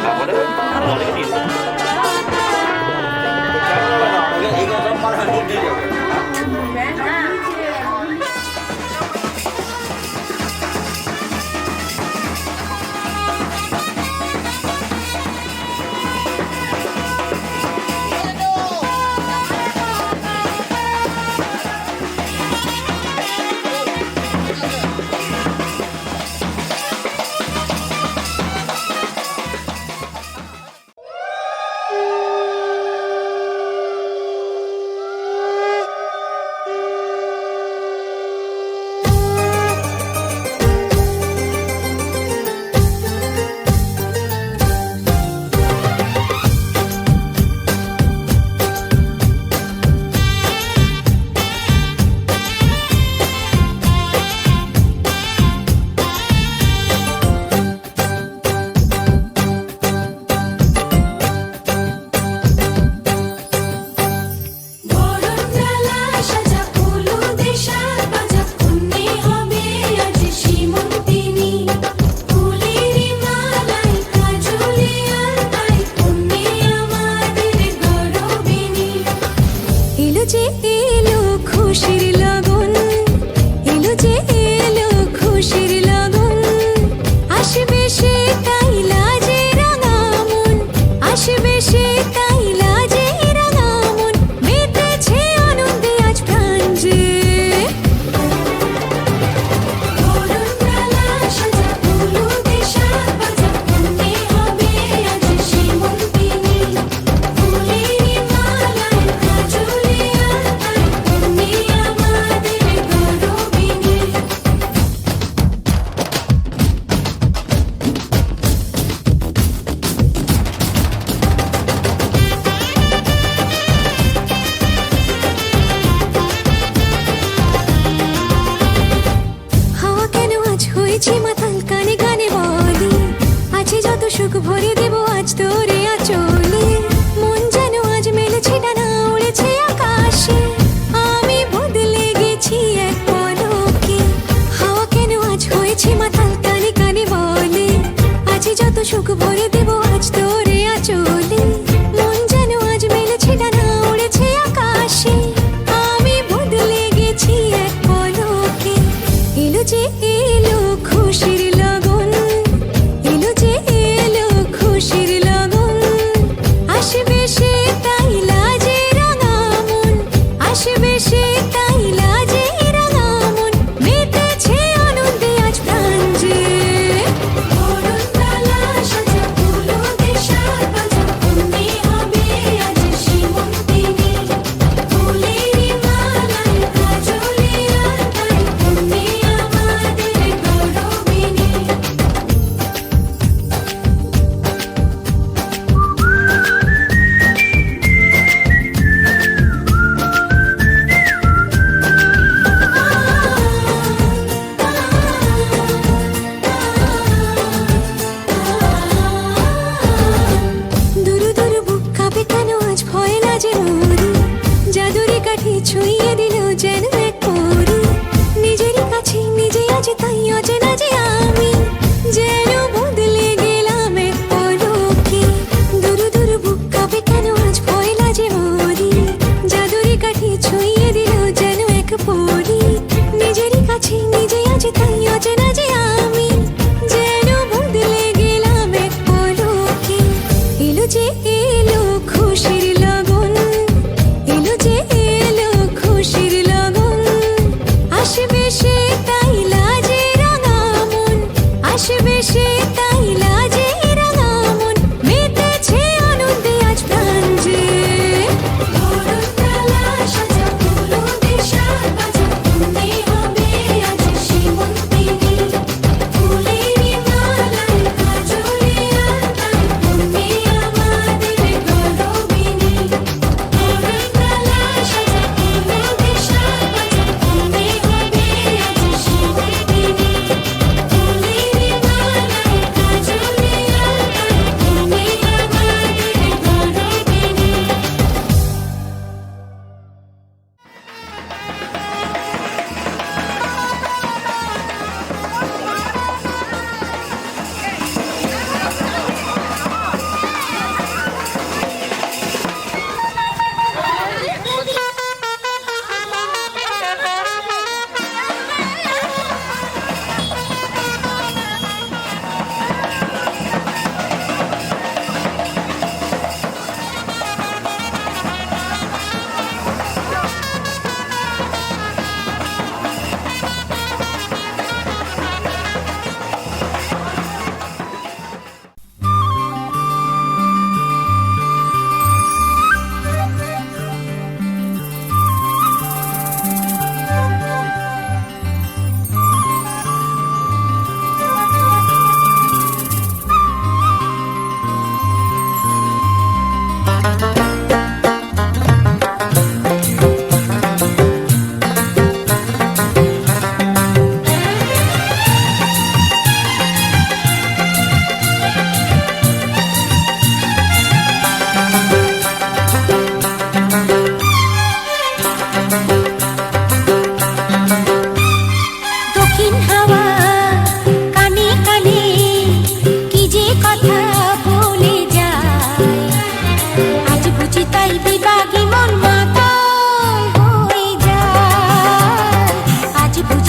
তারপরে আমাদেরকে নিয়ে যাবে। এইগুলো সব মানে দিয়ে যাবে।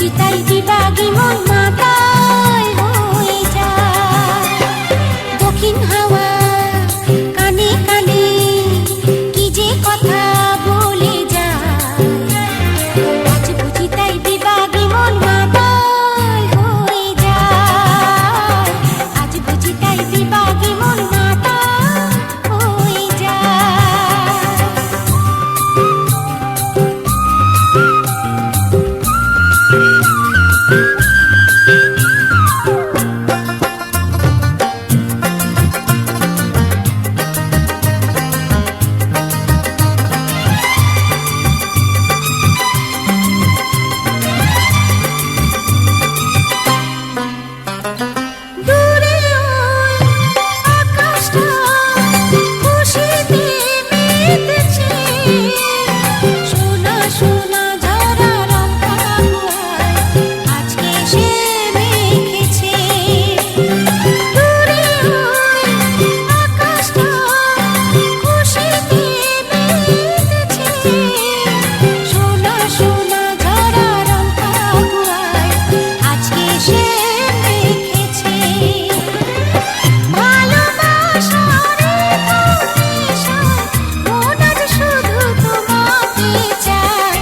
বুঝি তাই বিভাগী মন মাতাল হয়ে যায়। দক্ষিণ হাওয়া কানে কানে কি যে কথা বলে যায়, আজ বুঝি তাই বিভাগী মন মাতাল হয়ে যায়। আজ বুঝি তাই বিভাগী মন মাতাল হয়ে যায়। দূরে ওই আকাশটা খুশিতে মেতেছে, সোনা সোনা ঝরা রঙটা আজকে সে মেখেছে। দূরে ওই আকাশটা খুশিতে মেতেছে, সোনা সোনা ঝরা রঙটা আজকে সে মেখেছে। ভালোবাসার নেশায় মন আজ শুধু তোমাকে চায়,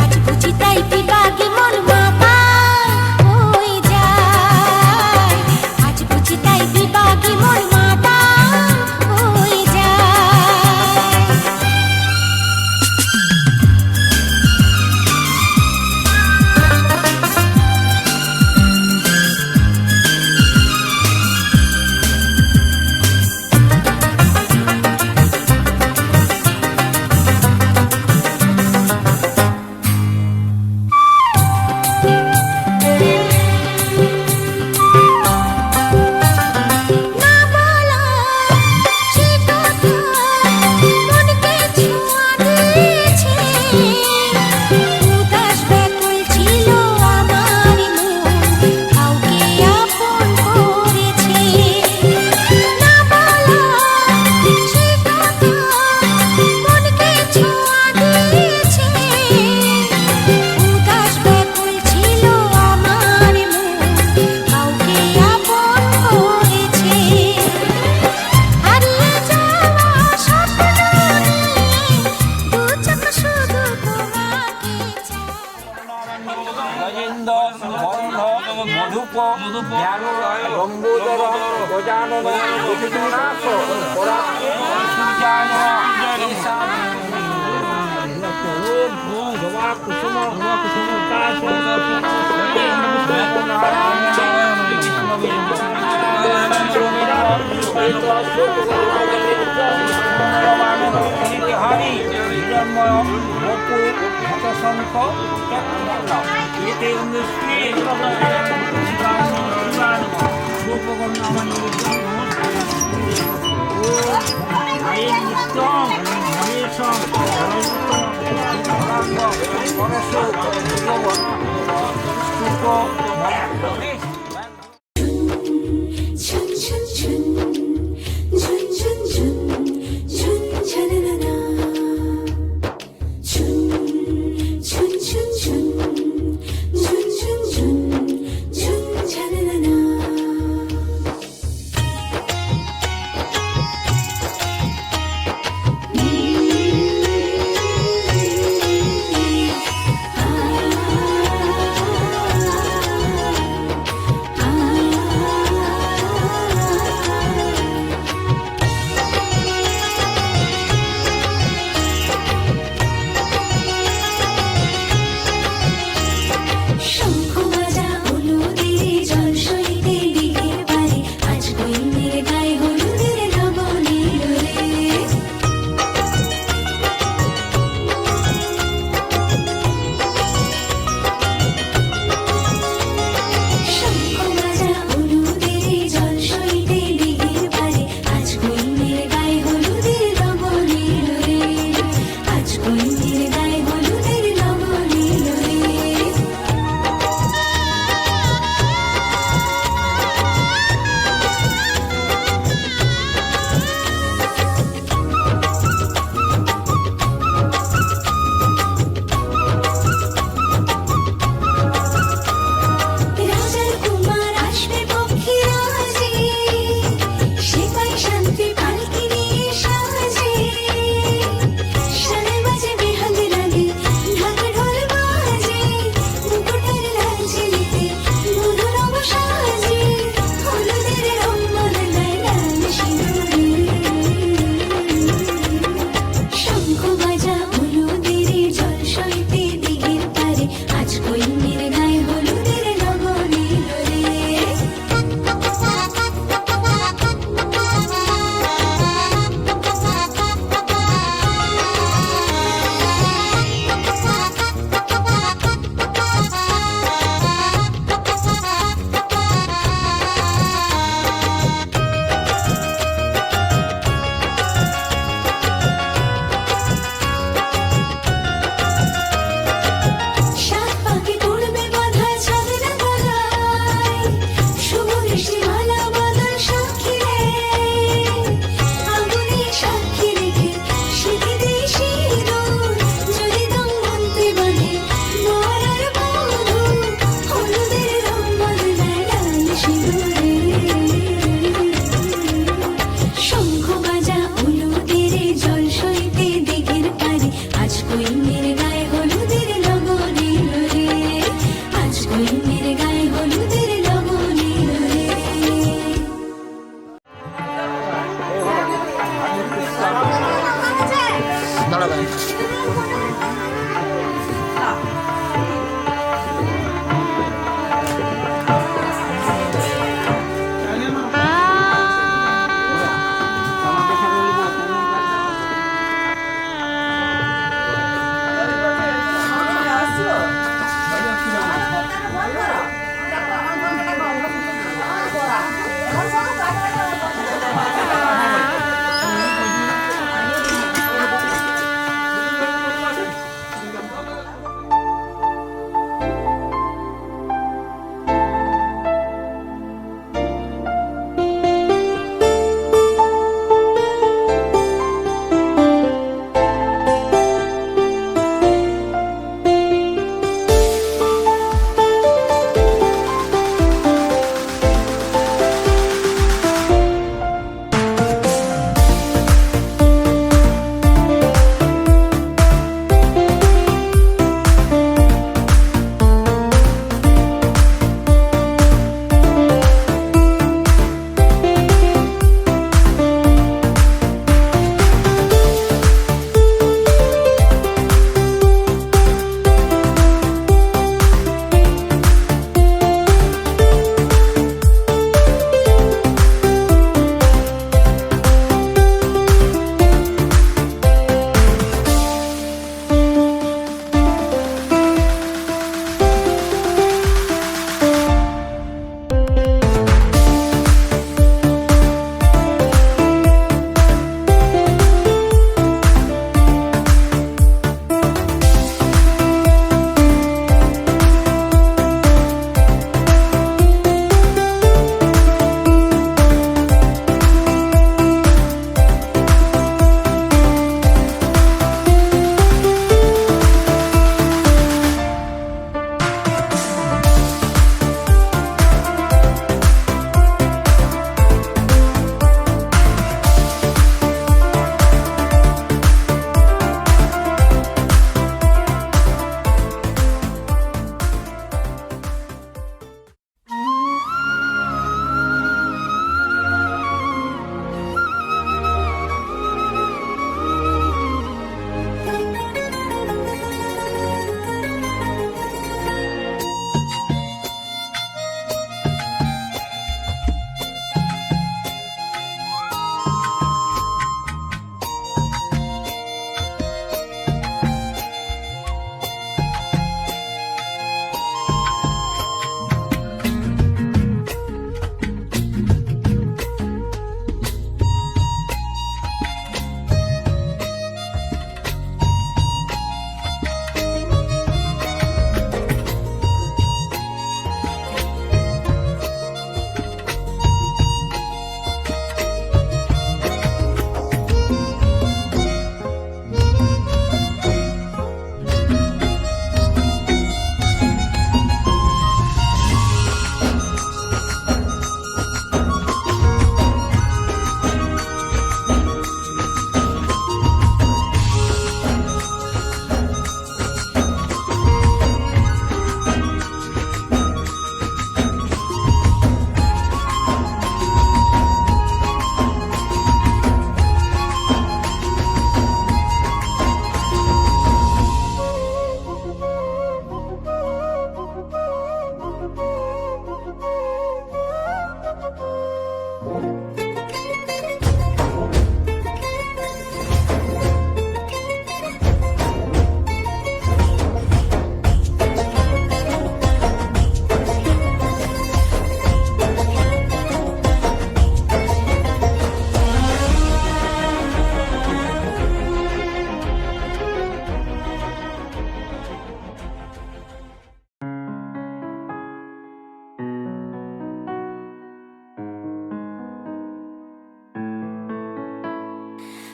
আজ বুঝি তাই বিভাগী মন মাতাল হয়ে যায়। আজ বুঝি তাই বিভাগী মন মাতাল হয়ে যায়। না বলা সে কথা মনকে ছোঁয়া দিয়েছে, উদাস ব্যাকুল ছিল আমার মন, কাউকে আপন করেছে। না বলা সে কথা মনকে ছোঁয়া দিয়েছে, উদাস ব্যাকুল ছিল আমার মন, কাউকে আপন করেছে। হারিয়ে যাওয়া স্বপ্ন নিয়ে দু চোখ শুধু তোমাকে চায়। গজেন্দ্র বন্ধ মধুপ জ্ঞান গম্বুদর গজানন বিষ্ণুনাথ পরাক্রম সূর্যায় ঈশান জবা কুসুম কাশ হরি হিরণ্ময় বপু শঙ্খ এতে ইন্দ্রশ্রী 춘 춘 춘 춘 춘 춘 춘 차라라라 춘 춘 춘 춘 춘 춘 춘 춘 차라라라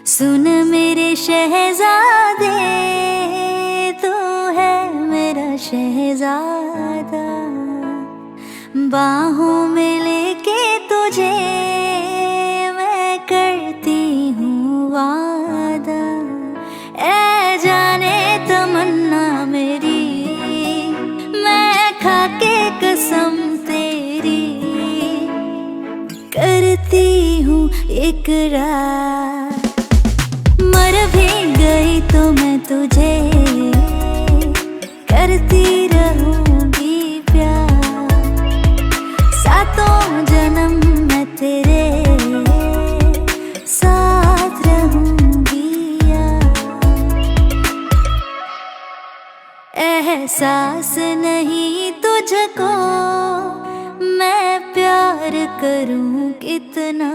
सुन मेरे शहजादे, तू है मेरा शहजादा, बाहों में लेके तुझे मैं करती हूँ वादा। ऐ जाने तमन्ना मेरी, मैं खाके कसम तेरी करती हूँ इकरार। मर भी गई तो मैं तुझे करती रहूंगी प्यार। सातों जन्म मैं तेरे साथ रहूंगी यार। एहसास नहीं तुझको मैं प्यार करूं कितना,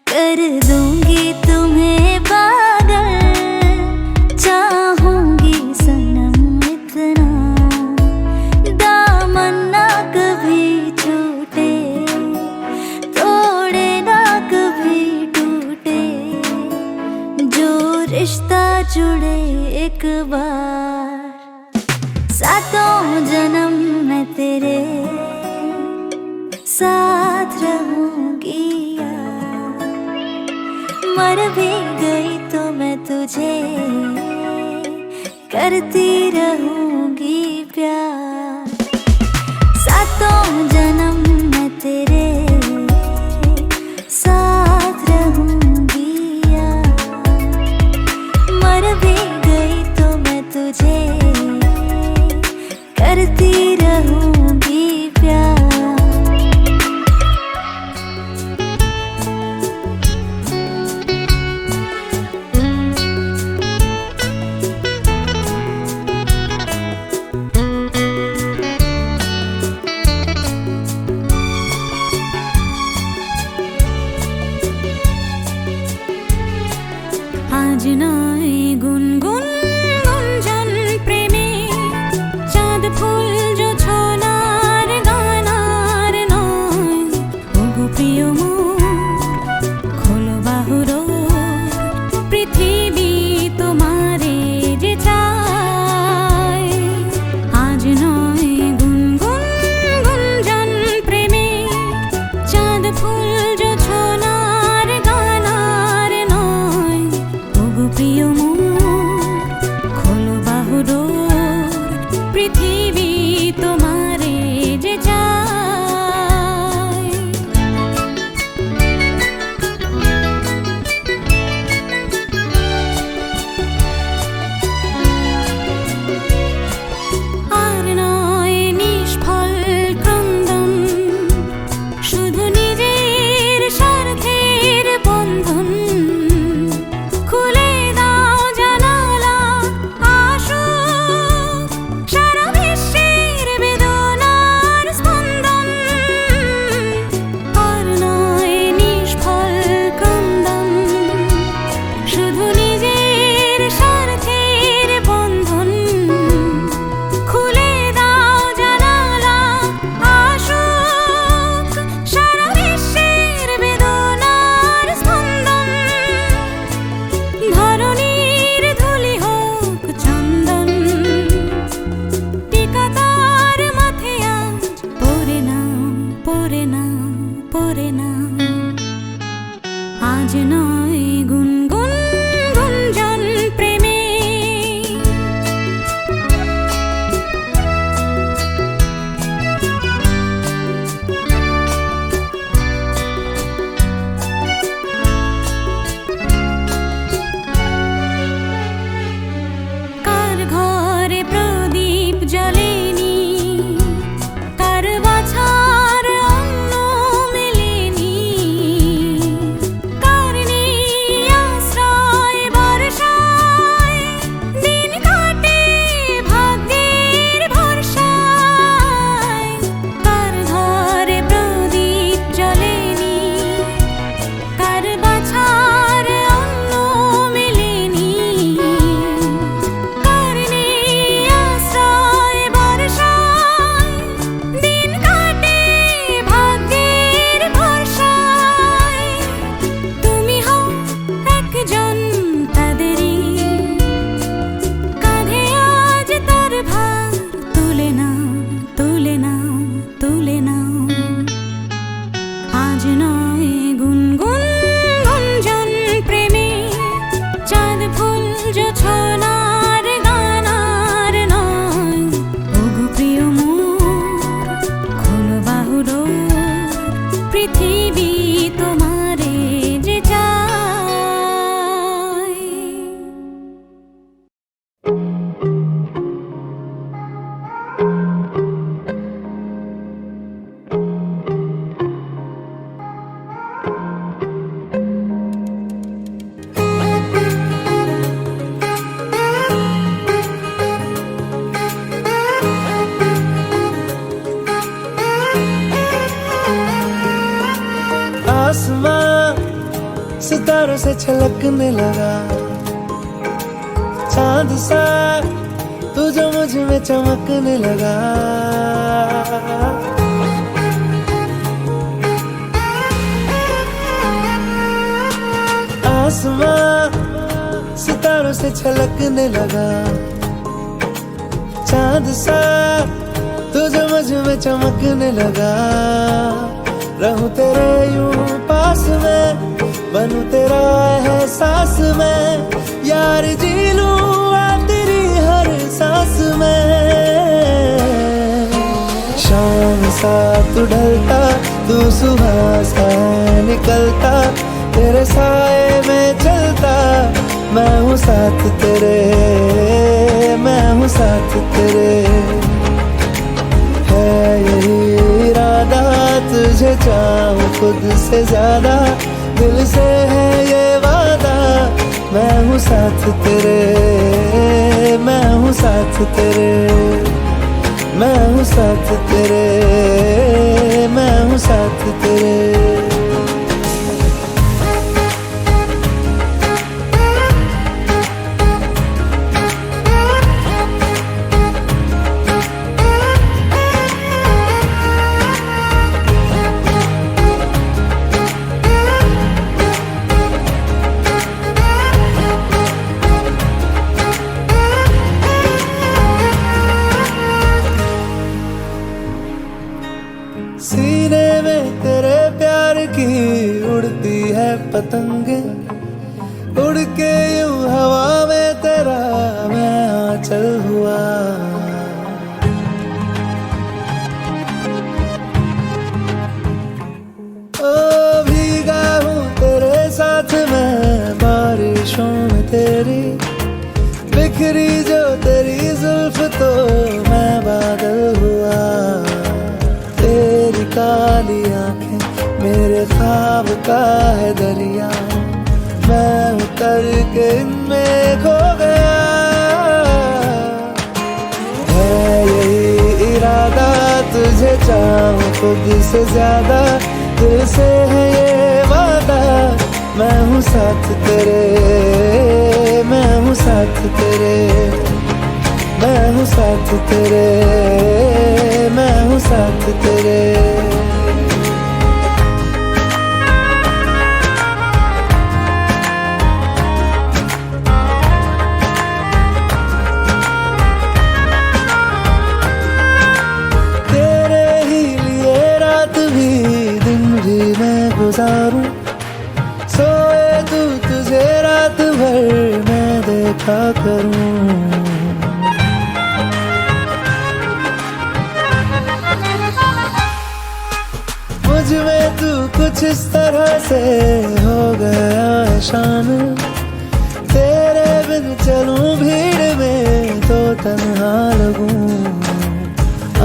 कर दूंगी तुम्हें पागल, चाहूंगी सनम इतना। दामन ना कभी छूटे, तोड़े ना कभी टूटे, जो रिश्ता जुड़े एक बार। सातों जन्म मैं तेरे साथ रहूंगी यार। मर भी गई तो मैं तुझे करती रहूंगी प्यार। सातों जन्म मैं तेरे साथ रहूंगी यार। मर भी गई तो मैं तुझे करती रहूंगी प्यार। आज নয় গুনগুন গুঞ্জন প্রেমে, চাঁদ ফুল জোছনার গানার নয়। ওগো প্রিয় মোর খোলো বাহুর, পৃথিবী তোমারে যে চায়। আজ নয় গুনগুন গুঞ্জন প্রেমে, চাঁদ ফুল জোছনার গানার নয়। ওগো প্রিয় মোর খোলো বাহুর, পৃথিবী তোমারে যে চায়। আর নয় নিষ্ফল ক্রন্দন, শুধু নিজের স্বার্থের বন্ধন। খুলে দাও জানালা, আসুক সারা বিশ্বের বেদনার স্পন্দন। আর নয় নিষ্ফল ক্রন্দন, শুধু নিজের স্বার্থের বন্ধন। খুলে দাও জানালা, আসুক সারা বিশ্বের বেদনার স্পন্দন। ধরণীর ধুলি হোক চন্দন, টিকা তার মাথে আজ পরে নাও, পরে নাও, পরে নাও। আজ নয় গুনগুন গুঞ্জন প্রেমে, কার ঘরে প্রদীপ জ্বলেনি, কার বাছার অন্ন মেলেনি, কার নেই सितारों से छलकने लगा चांद सा, तू जो मुझ में चमकने लगा। आसमां सितारों से छलकने लगा चांद सा, तू जो मुझ में चमकने लगा। रहूं तेरे यूं पास में, बनूं तेरा एहसास में, यार जी लूं तेरी हर सांस में। शाम सा तू ढलता, तू सुबह सा निकलता, तेरे साए में चलता, मैं हूँ साथ तेरे, मैं हूँ साथ तेरे। है यही इरादा, तुझे चाहूं खुद से ज्यादा, दिल से है ये वादा, मैं हूँ साथ तेरे, मैं हूँ साथ तेरे, मैं हूँ साथ तेरे, मैं हूँ साथ तेरे। सीने में तेरे प्यार की उड़ती है पतंगे, उड़ के यूं हवा में तेरा मैं आंचल हुआ। ओ भीगा हूँ तेरे साथ मैं बारिशों में तेरी, बिखरी जो तेरी जुल्फ तो मैं बादल हुआ। तेरी काली आंखें मेरे ख्वाब का है दरिया, मैं उतर के इनमें खो गया। है यही इरादा, तुझे चाहूं खुद से ज्यादा, दिल से है ये वादा, मैं हूँ साथ तेरे, मैं हूँ साथ तेरे, मैं हूँ साथ तेरे, मैं हूँ साथ तेरे। तेरे ही लिए रात भी दिन भी मैं गुजारूं, सोए तू तुझे रात भर मैं देखा करूं। मुझ में तू कुछ इस तरह से हो गया है शामिल, तेरे बिन चलूं भीड़ में तो तन्हा लगूं।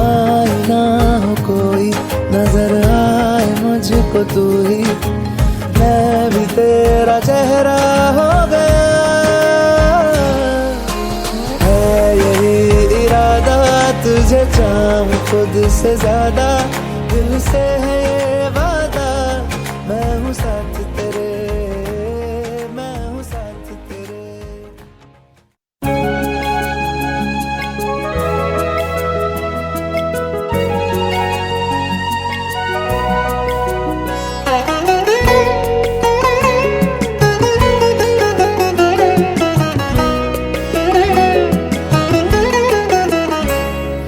आए ना हो कोई, नजर आए मुझको तू ही, मैं भी तेरा चेहरा हो गया। है यही इरादा, तुझे चाहूं खुद से ज्यादा, दिल से है ये वादा, मैं हूँ साथ तेरे, मैं हूँ साथ तेरे।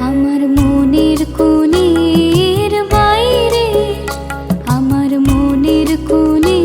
আমার মনের কোণের বাইরে, আমার মনের কোণে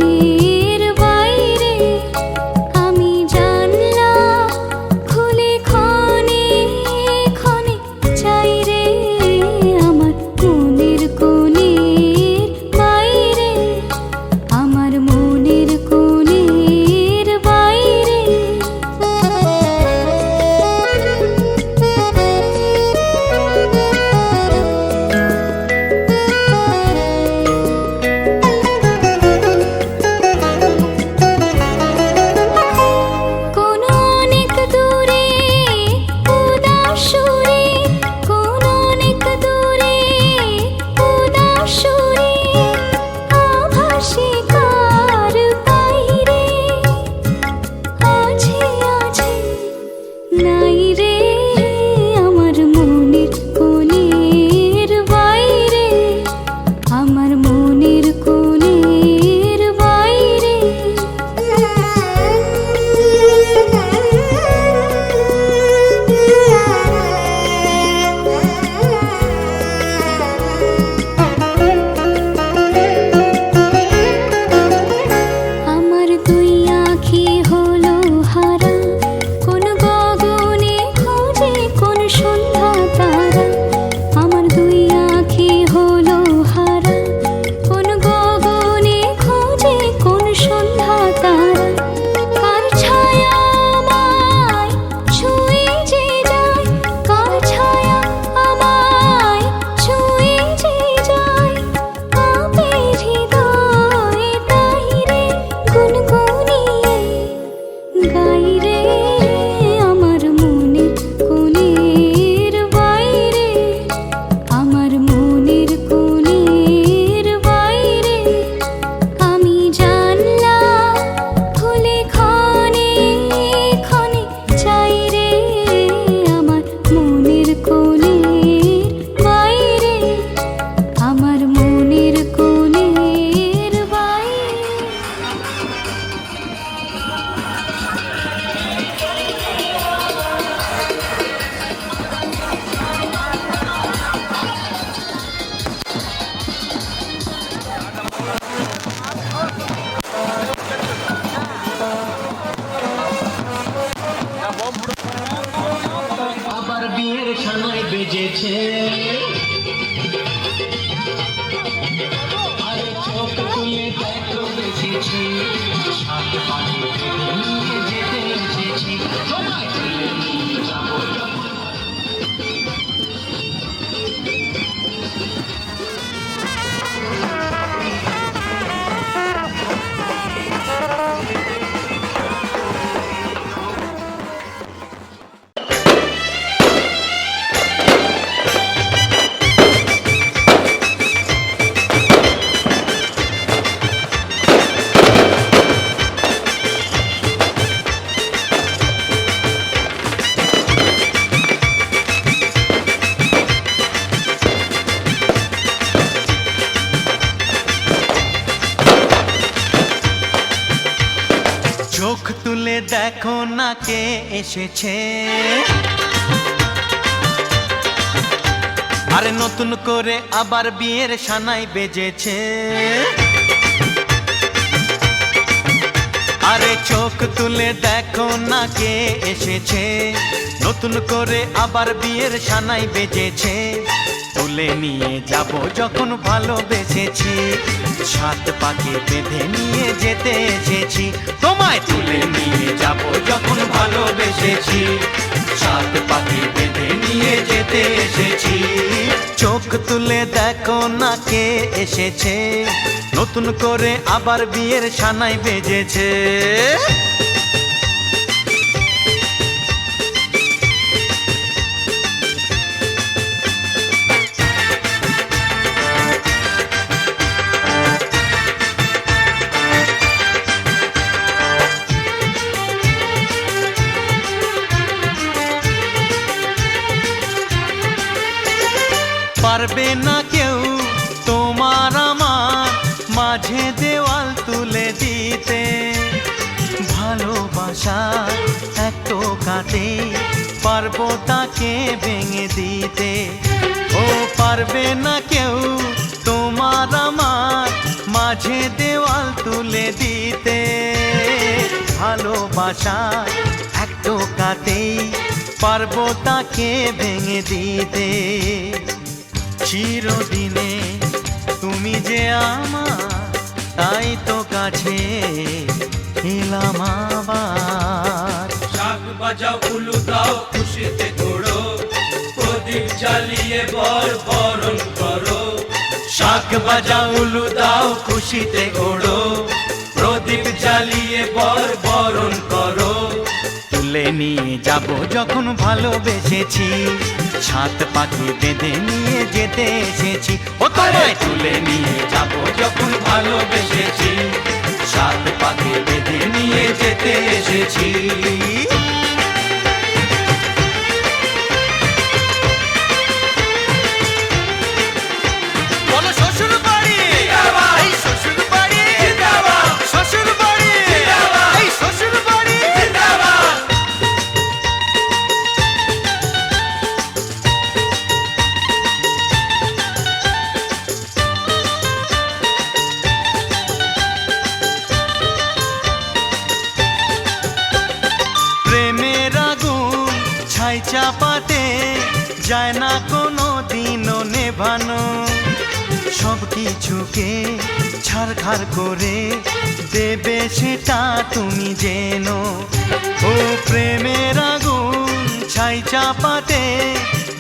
চোখ তুলে দেখো না কে এসেছে, আরে নতুন করে আবার বিয়ের সানাই বেজেছে। আরে চোখ তুলে দেখো না কে এসেছে, নতুন করে আবার বিয়ের সানাই বেজেছে। তুলে নিয়ে যাব যখন ভালোবেসেছি, সাত পাকে বেঁধে নিয়ে যেতে এসেছি। তোমায় তুলে নিয়ে যাব যখন ভালোবেসেছি, সাত পাকে বেঁধে নিয়ে যেতে এসেছি। চোখ তুলে দেখো না কে এসেছে, নতুন করে আবার বিয়ের সানাই বেজেছে। পারবে না কেউ তোমার আমার মাঝে দেওয়াল তুলে দিতে, ভালোবাসা এক টোকাতে পারবো তাকে ভেঙে দিতে। ও পারবে না কেউ তোমার আমার মাঝে দেওয়াল তুলে দিতে, ভালোবাসা এক টোকাতেই পারবো তাকে ভেঙে দিতে। চিরদিনে তুমি যে আমার, তাই তো কাছে এলাম আবার। শাক বাজাও উলু দাও খুশিতে ঘোড়ো, প্রদীপ জ্বালিয়ে বর বরণ করো। শাক বাজাও উলু দাও খুশিতে ঘোড়ো, প্রদীপ জ্বালিয়ে বর বরণ করো। তুলে নিয়ে যাব যখন ভালোবেসেছি, সাত পাকে বেঁধে নিয়ে যেতে এসেছি। ও তোমায় তুলে নিয়ে যাব যখন ভালোবেসেছি, সাত পাকে বেঁধে নিয়ে যেতে এসেছি। বলো শ্বশুর বাড়ি, এই শ্বশুর বাড়ি, শ্বশুর বাড়ি, এই শ্বশুর বাড়ি। প্রেমের আগুন ছাই চাপাতে যায় না কোনো দিনও নেভানো, সব কিছুকে ছারখার করে দেবে সেটা তুমি জেনো। ও প্রেমের আগুন ছাই চাপাতে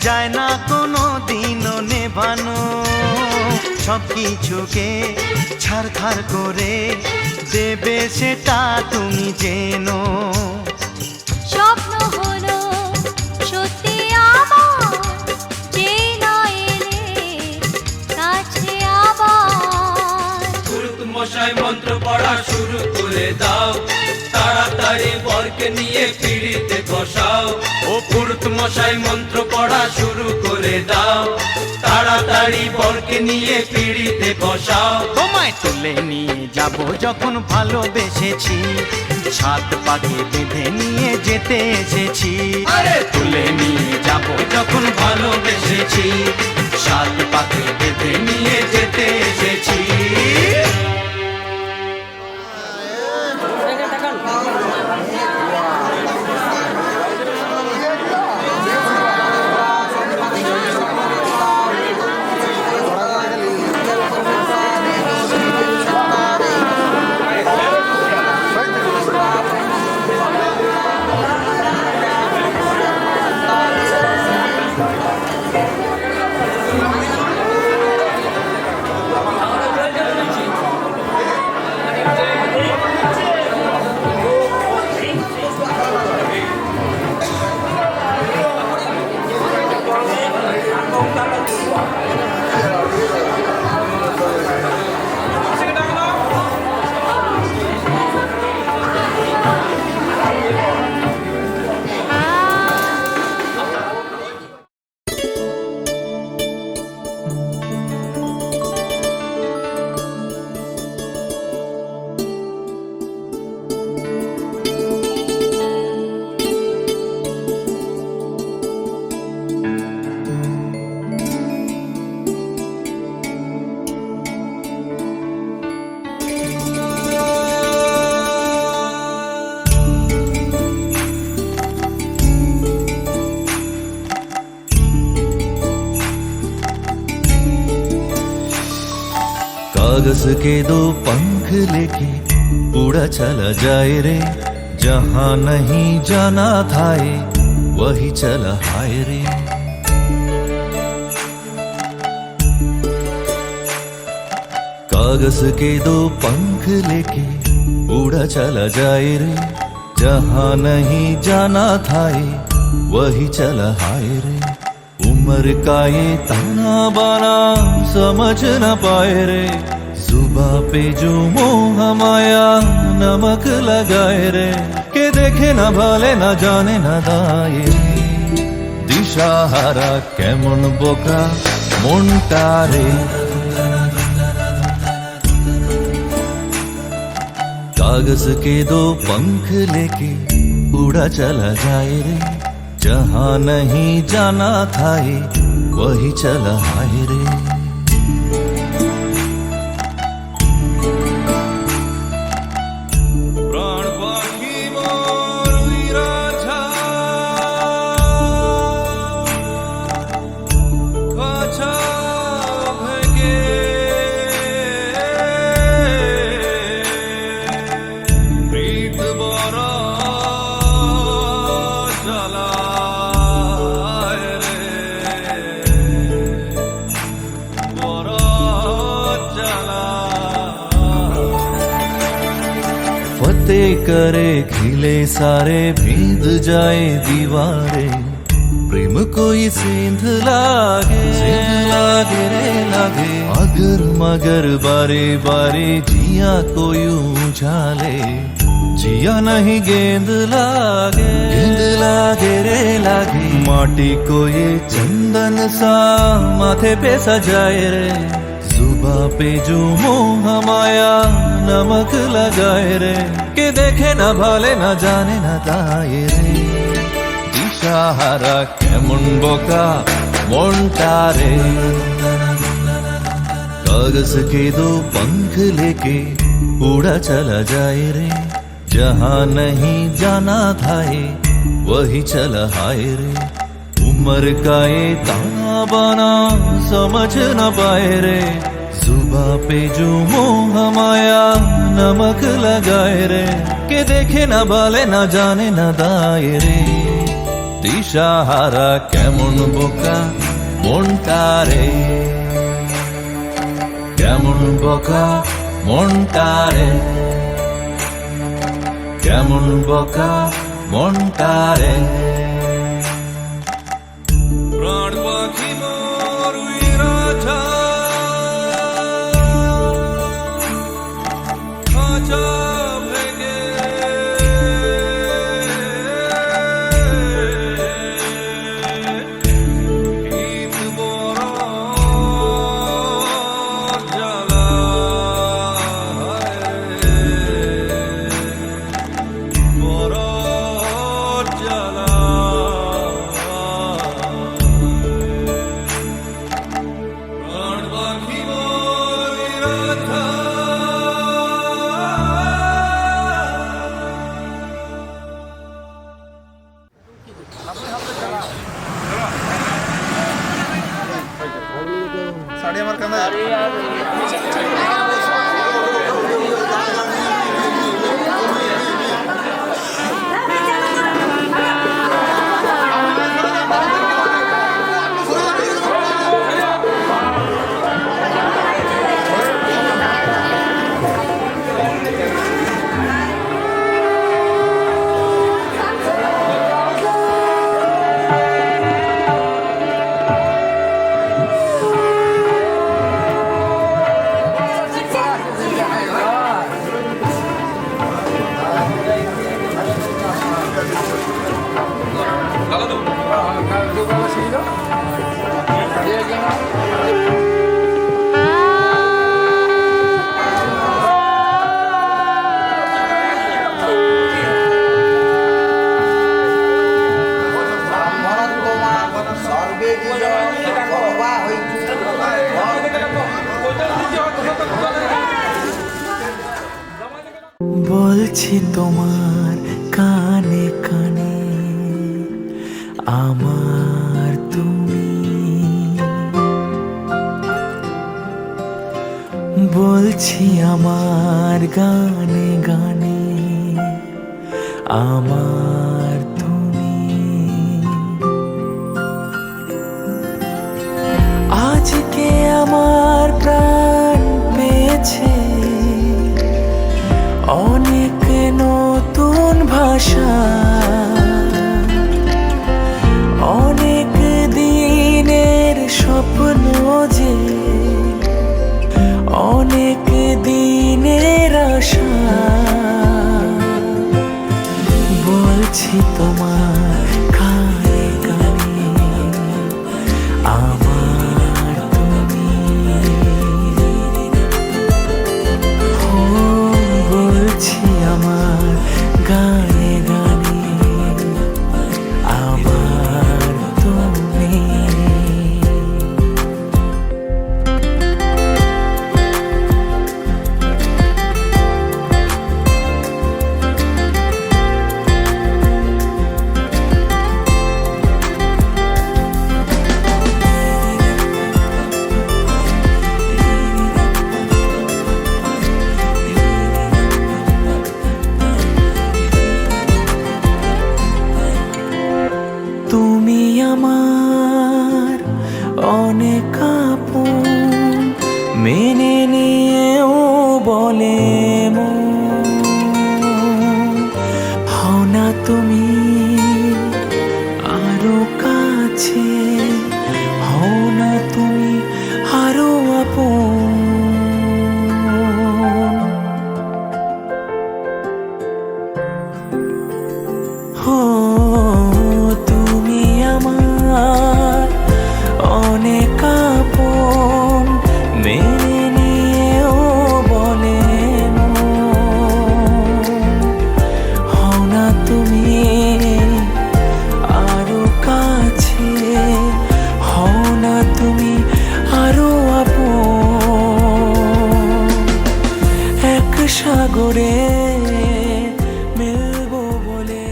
যায় না কোনো দিনও নেভানো, সব কিছুকে ছারখার করে দেবে সেটা তুমি জেনো। স্বপ্ন হলো সত্যি আমার, যে না এলে কাছে আবার। পুরুত মশাই মন্ত্র পড়া শুরু করে দাও, তাড়াতাড়ি বরকে নিয়ে পিড়িতে বসাও। ও পুরুত মশাই মন্ত্র পড়া শুরু করে দাও, তাড়াতাড়ি বরকে নিয়ে পিড়িতে বসাও। তোমায় তুলে নিয়ে যাব যখন ভালোবেসেছি, সাত পাকে বেঁধে নিয়ে যেতে এসেছি। আরে তুলে নিয়ে যাব যখন ভালোবেসেছি, সাত পাকে বেঁধে নিয়ে যেতে এসেছি। कागज के दो पंख लेके उड़ा चला जाए रे, जहां नहीं जाना था ये वही चला हाय रे। कागज के दो पंख लेके उड़ा चला जाए रे, जहां नहीं जाना था ये वही चला हाय रे। उम्र का ये ताना बाना समझ न पाए रे, जुबा पे जो मोह माया नमक लगाए रे, के देखे न भाले न जाने न दाए दिशाहारा केमन बोका মনটা রে। कागज के दो पंख लेके उड़ा चला जाए रे, जहां नहीं जाना था ये वही चला हाय रे। प्राण पाखी मोर उइरा छा, काछा भेगे प्रीत बरा জ্বালায় রে, বড় জ্বালা। फतेह करे खिले सारे भींद जाए दीवारे, प्रेम कोई सेंध लागे रे लागे, अगर मगर बारे बारे जिया कोई उछाले, जिया नहीं गेंद लागे रे लागे। माटी को ये चंदन सा माथे पे सजाए रे, जुबा पे जो मोह माया नमक लगाए रे, के देखे न भाले न जाने न दाए रे। दिशाहारा केमन बोका মনটা রে। कागज के दो पंख लेके उड़ा चला जाए रे, जहां नहीं जाना था ये वही चला हाय रे। उम्र का ये ताना बाना समझ न पाए रे, जुबा पे जो मोह माया नमक लगाए रे, के देखे न भाले न जाने न दाए रे। दिशाहारा केमन बोका মনটা রে, কেমন বোকা মনটা রে, কেমন বোকা মনটা রে। প্রাণ পাখি মোর উইরা ছা, খাঁচা ভেঙে প্रीत বড় জ্বালায় রে, বড় জ্বালা। প্রাণ পাখি মোর উইরা ছা, বলছি তোমার কানে কানে আমার তুমি, বলছি আমার গানে গানে আমার তুমি। আজকে আমার প্রাণ পেয়েছে অনেক নতুন ভাষা, অনেক দিনের স্বপ্ন যে অনেক দিনের আশা। বলছি তোমার কানে কানে আমার তুমি। ও বলছি আমার গানে গানে আমার তুমি। তুমি আমার অনেক আপন, মেনে নিয়েও বলে মন। হও না তুমি আরো কাছে, হও না তুমি আরো আপন। হো তুমি আমার অনেক আপন, মেনে নিয়েও বলে মন। হও না তুমি আরো কাছে, হও না তুমি আরো আপন। এক সাগরে মিলবো বলে।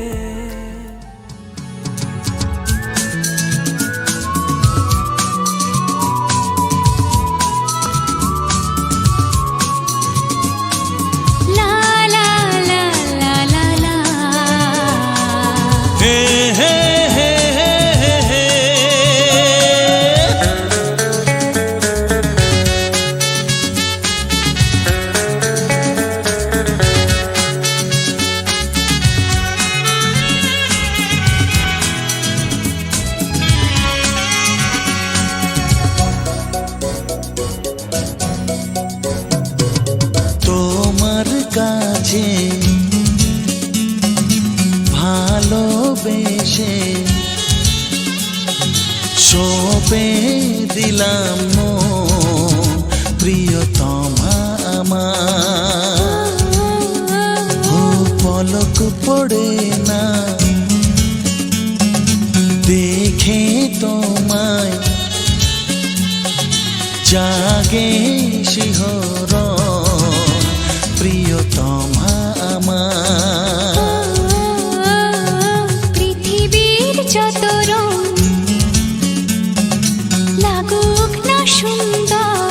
লা লা লা লা লা লা। তোমার কাছে ভালোবেসে সঁপে দিলাম মন, প্রিয়তমা আমার। ও পলক পড়ে না দেখে তোমায়, জাগে শিহরণ, প্রিয়তমা আমার। পৃথিবীর যত রং লাগুক না সুন্দর,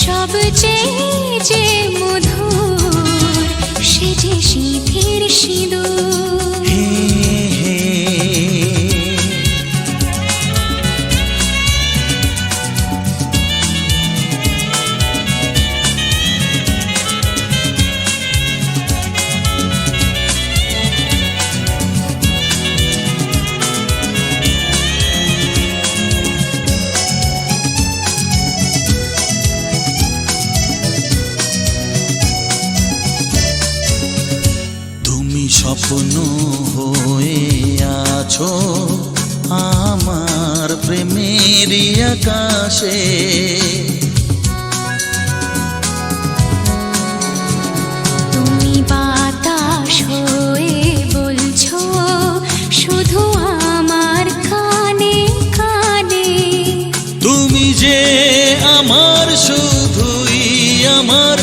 সবচেয়ে যে মধুর সে যে সিঁথির সিঁদুর। হে হে তুমি স্বপ্ন হয়ে আছো আমার প্রেমের আকাশে। তুমি বাতাস হয়ে বলছো শুধু আমার কানে কানে। তুমি যে আমার শুধুই আমার,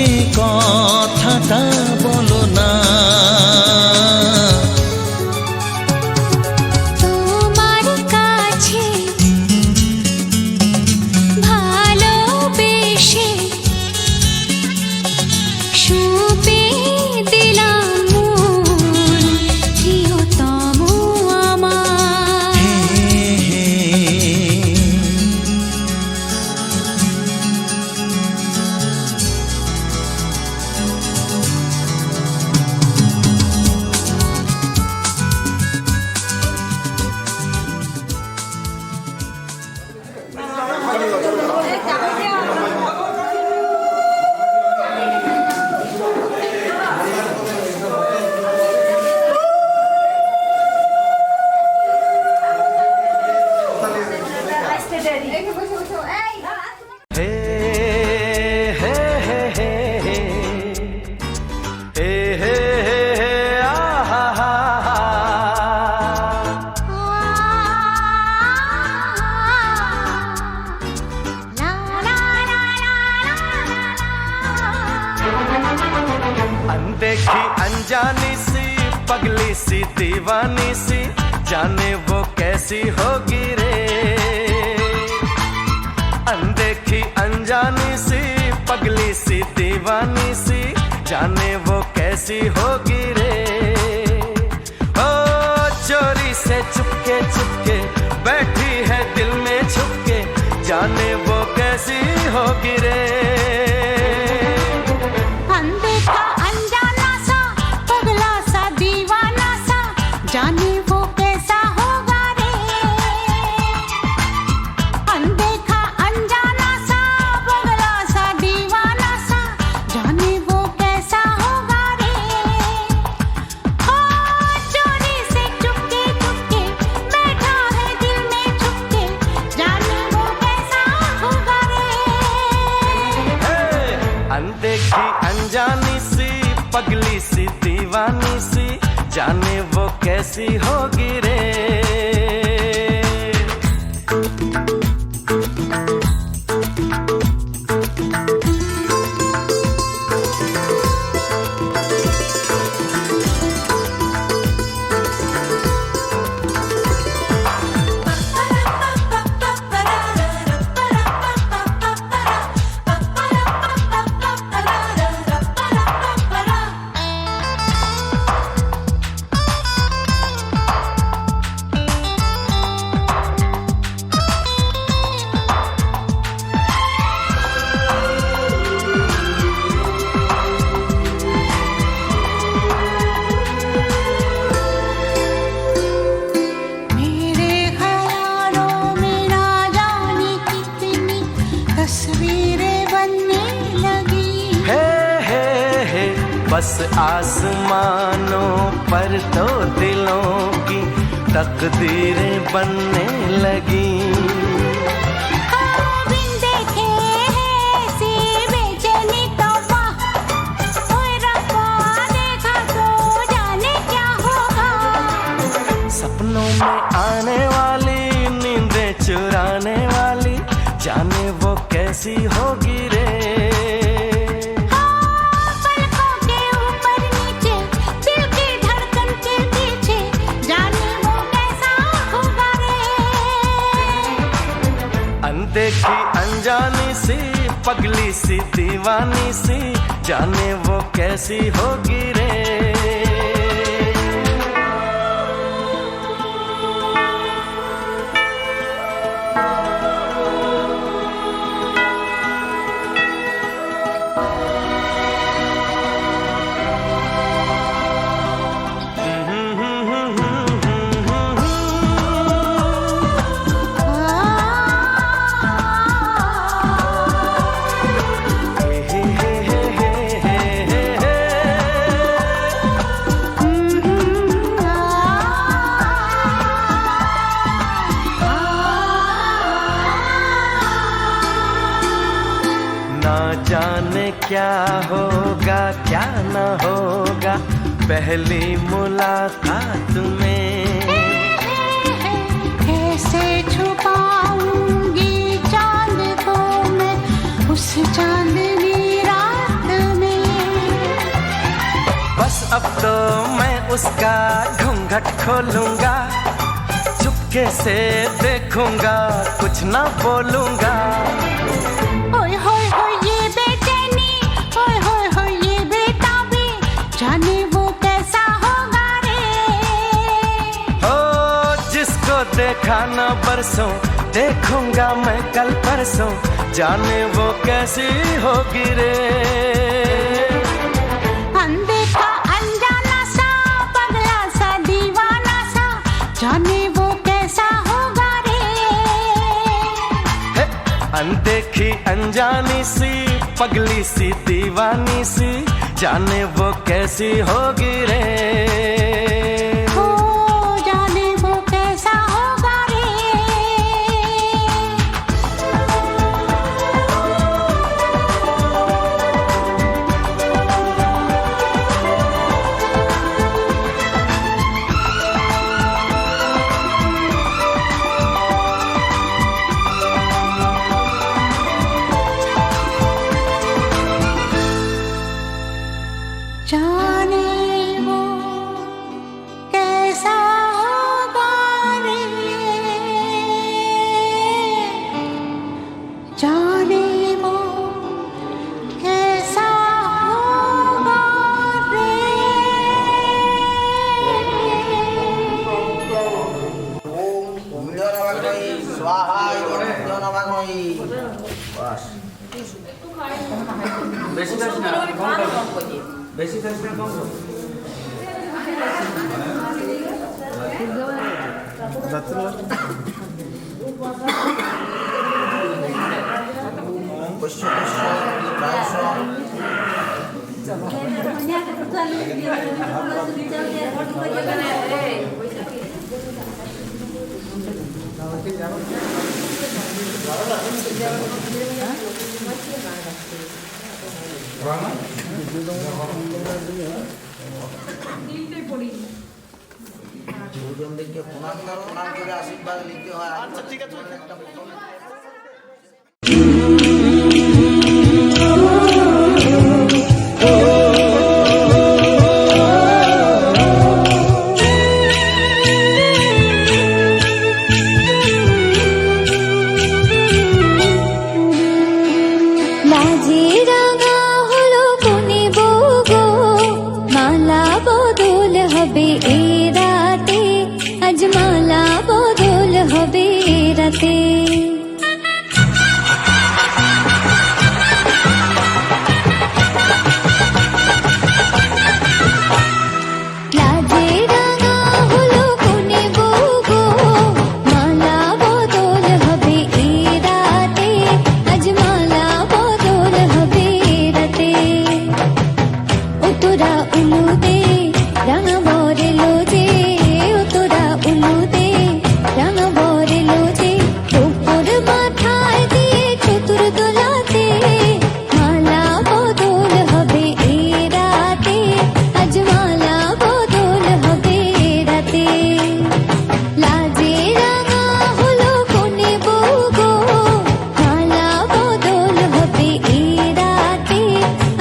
এ কথাটা বলো না। তোমার কাছে ভালোবাসা अनदेखी अनजानी सी पगली सी दीवानी सी जाने वो कैसी होगी रे। अनदेखी अनजानी सी पगली सी दीवानी सी जाने वो कैसी होगी रे। ओ चोरी से चुपके चुपके बैठी है दिल में छुपके जाने वो कैसी होगी रे। अनदेखा अनजाना सा पगला सा दीवाना सा जाने वो कैसा होगा रे। अनदेखा अनजाना सा पगला सा दीवाना सा जाने वो कैसा होगा रे। हो चोरी से चुपके चुपके बैठा है दिल में छुपके जाने वो कैसा होगा रे। अनदेखी अनजानी सी पगली सी दीवानी सी जाने वो कैसी होगी रे। मेरे ख्यालों में ना जाने कितनी तस्वीरें बनने लगी। हे बस आसमानों पर तो दिलों की तकदीरें बनने लगी। बिन देखे ऐसी बेचैनी तौबा, ओए रब्बा देखा तो जाने क्या होगा। सपनों में आने वाली नींदें चुराने वाली जाने वो कैसी होगी रे। पलकों के ऊपर नीचे दिल की धड़कन के पीछे जाने वो कैसा होगा रे। अनदेखी अनजानी सी पगली सी दीवानी सी जाने वो कैसी होगी रे। ना जाने क्या होगा क्या न होगा पहली मुलाकात में। कैसे छुपाऊंगी चांद को मैं उस चांदनी रात में। बस अब तो मैं उसका घूंघट खोलूंगा चुपके से देखूंगा कुछ ना बोलूंगा। ओए होए होए ये बेचैनी, ओए होए होए ये बेताबी जाने वो कैसा होगा रे। हो जिसको देखा न बरसों देखूंगा मैं कल परसों जाने वो कैसी होगी रे। अनदेखा अनजाना सा पगला सा दीवाना सा जाने वो कैसा होगा रे। अनदेखी अनजानी सी पगली सी दीवानी सी जाने वो कैसी होगी रे। हो जाने वो कैसा होगा रे। जा বেশি খাস না বেশি খাস না কম খাস। গুরুজনদেরকে প্রণাম করো, প্রণাম করে আশীর্বাদ নিতে হয়। আচ্ছা ঠিক আছে। লাজে রাঙা হলো কোনে বউ গো, মালা বদল হবে এ রাতে, আজ মালা বদল হবে এ রাতে। লাজে রাঙা হলো কোনে বউ গো, মালা বদল হবে এ রাতে, আজ মালা বদল হবে এ রাতে। ও তোরা উলুদে রাঙা বরেলো যে, ও তোরা উলুদে রাঙা বরেলো যে, টোপর মাথায় দিয়ে চতুর দোলাতে, মালা বদল হবে এ রাতে, আজ মালা বদল হবে এ রাতে। লাজে রাঙা হলো কোনে বউ গো, মালা বদল হবে এ রাতে,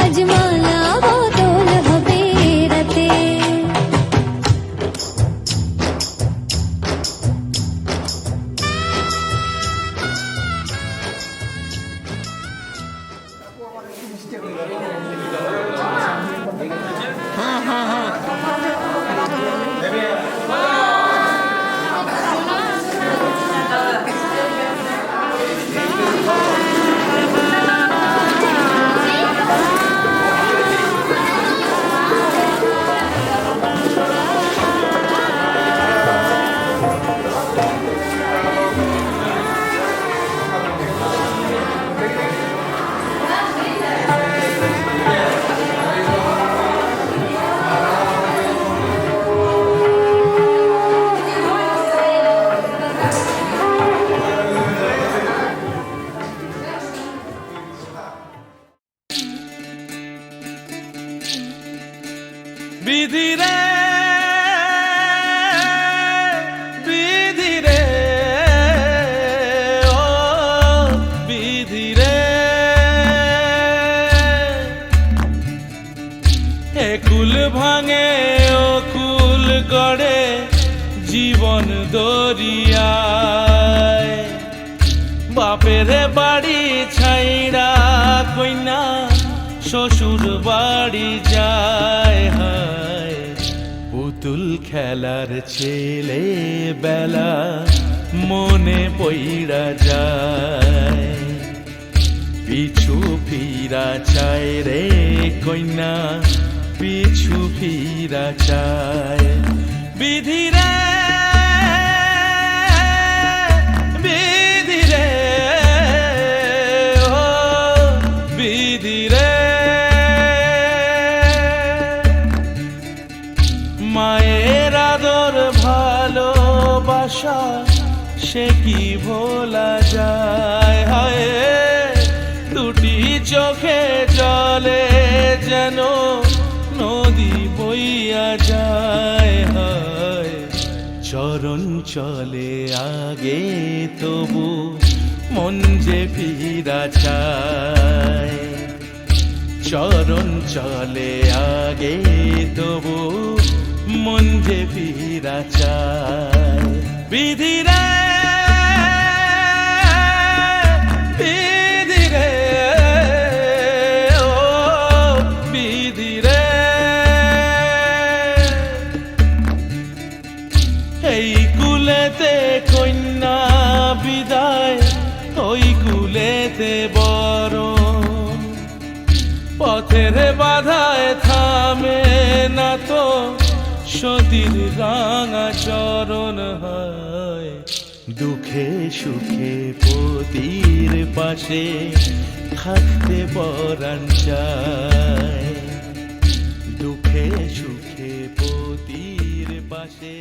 আজ মালা বদল হবে এ রাতে। বিধি রে বিধি রে ও বিধি রে, একুল ভাঙে ও কুল গড়ে জীবন দরিয়ায়, বাপের বাড়ি ছাইড়া কইনা শ্বশুর বাড়ি যায়, হায় পুতুল খেলার ছেলে বেলা মনে পইড়া যায়, পিছু ফিরা চায় রে কইনা পিছু ফিরা চায়। বিধি রে বিধি রে ও বিধি রে, মায়ের আদর ভালোবাসা সে কি ভোলা যায়, হায় দুটি চোখে জলে যেন নদী বইয়া যায়, হায় চরণ চলে আগে তবু মন যে ফিরা চায়, চরণ চলে আগে তবু মন যে ফিরা চায়। বিধি রে বিধি রে ও বিধি রে, এই কুলেতে কন্যা বিদায় ওই কুলে যেতে বরণ পথের বাধায় থামে না তো সতীর রাঙা চরণ হয় দুঃখে সুখে পতির পাশে থাকতে পরাণ চায় দুঃখে সুখে পতির পাশে